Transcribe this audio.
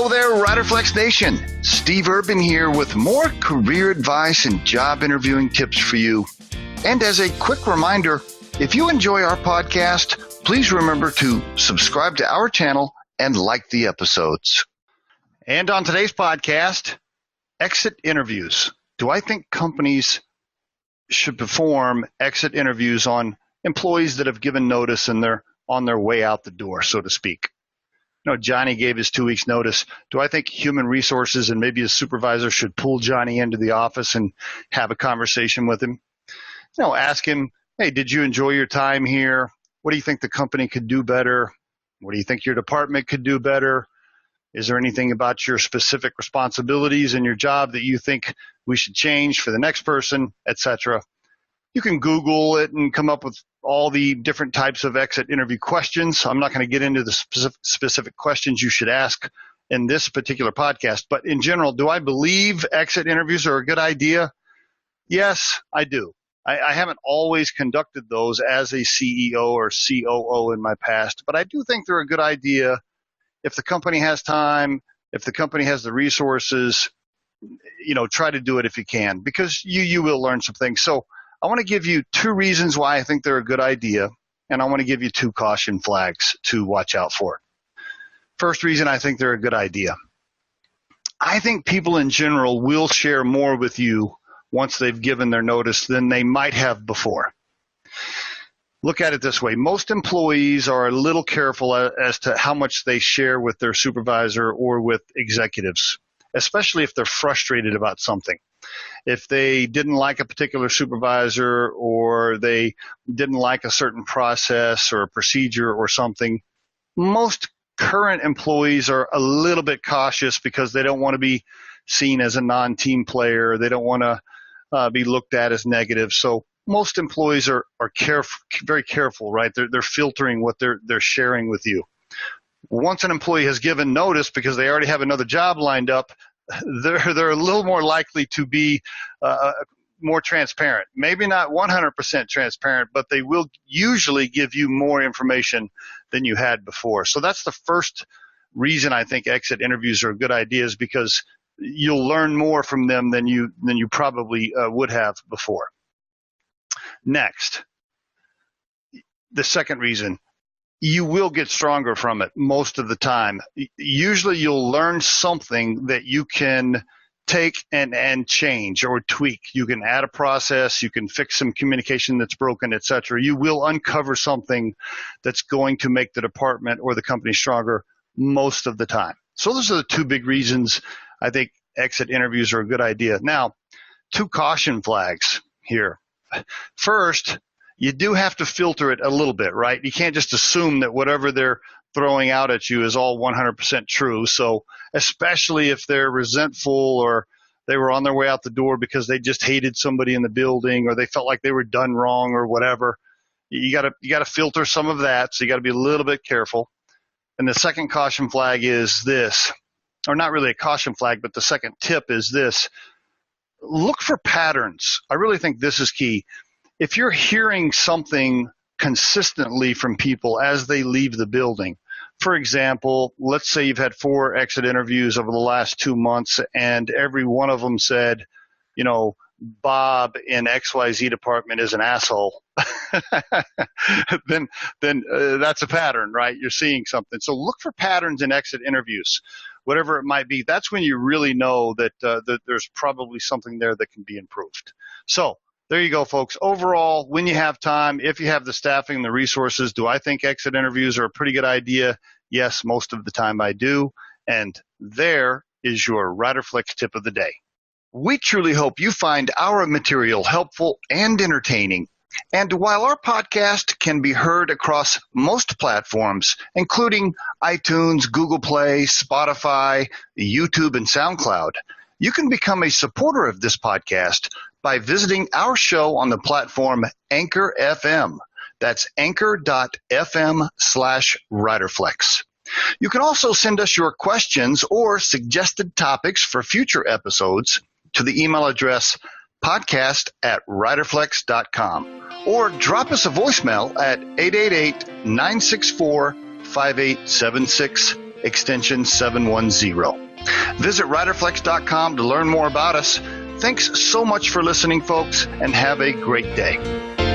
Hello there, Riderflex Nation. Steve Urban here with more career advice and job interviewing tips for you. And as a quick reminder, if you enjoy our podcast, please remember to subscribe to our channel and like the episodes. And on today's podcast, exit interviews. Do I think companies should perform exit interviews on employees that have given notice and they're on their way out the door, so to speak? You know, Johnny gave his 2 weeks notice. Do I think human resources and maybe his supervisor should pull Johnny into the office and have a conversation with him? You know, ask him, hey, did you enjoy your time here? What do you think the company could do better? What do you think your department could do better? Is there anything about your specific responsibilities in your job that you think we should change for the next person, etc.? You can Google it and come up with all the different types of exit interview questions. I'm not going to get into the specific questions you should ask in this particular podcast, but in general, do I believe exit interviews are a good idea? Yes, I do. I haven't always conducted those as a CEO or COO in my past, but I do think they're a good idea if the company has time, if the company has the resources. You know, try to do it if you can, because you will learn some things. So I want to give you 2 reasons why I think they're a good idea, and I want to give you 2 caution flags to watch out for. First reason I think they're a good idea. I think people in general will share more with you once they've given their notice than they might have before. Look at it this way. Most employees are a little careful as to how much they share with their supervisor or with executives, especially if they're frustrated about something. If they didn't like a particular supervisor or they didn't like a certain process or a procedure or something, most current employees are a little bit cautious because they don't want to be seen as a non-team player. They don't want to be looked at as negative. So most employees are very careful, right? They're filtering what they're sharing with you. Once an employee has given notice because they already have another job lined up, they're a little more likely to be more transparent. Maybe not 100% transparent, but they will usually give you more information than you had before. So that's the first reason I think exit interviews are a good idea, is because you'll learn more from them than you probably would have before. Next, the second reason, you will get stronger from it most of the time. Usually you'll learn something that you can take and change or tweak. You can add a process, you can fix some communication that's broken, etc. You will uncover something that's going to make the department or the company stronger most of the time. So those are the 2 big reasons I think exit interviews are a good idea. Now, 2 caution flags here. First, you do have to filter it a little bit, right? You can't just assume that whatever they're throwing out at you is all 100% true. So especially if they're resentful or they were on their way out the door because they just hated somebody in the building or they felt like they were done wrong or whatever, you got to filter some of that. So you got to be a little bit careful. And the second caution flag is this, or not really a caution flag, but the second tip is this. Look for patterns. I really think this is key. If you're hearing something consistently from people as they leave the building, for example, let's say you've had 4 exit interviews over the last 2 months and every one of them said, you know, Bob in XYZ department is an asshole, then that's a pattern, right? You're seeing something. So look for patterns in exit interviews, whatever it might be. That's when you really know that there's probably something there that can be improved. So there you go, folks. Overall, when you have time, if you have the staffing and the resources, do I think exit interviews are a pretty good idea? Yes, most of the time I do. And there is your Riderflex tip of the day. We truly hope you find our material helpful and entertaining. And while our podcast can be heard across most platforms, including iTunes, Google Play, Spotify, YouTube, and SoundCloud, you can become a supporter of this podcast by visiting our show on the platform Anchor FM. That's anchor.fm/Riderflex. You can also send us your questions or suggested topics for future episodes to the email address podcast@riderflex.com or drop us a voicemail at 888-964-5876. extension 710. Visit riderflex.com to learn more about us. Thanks so much for listening, folks, and have a great day.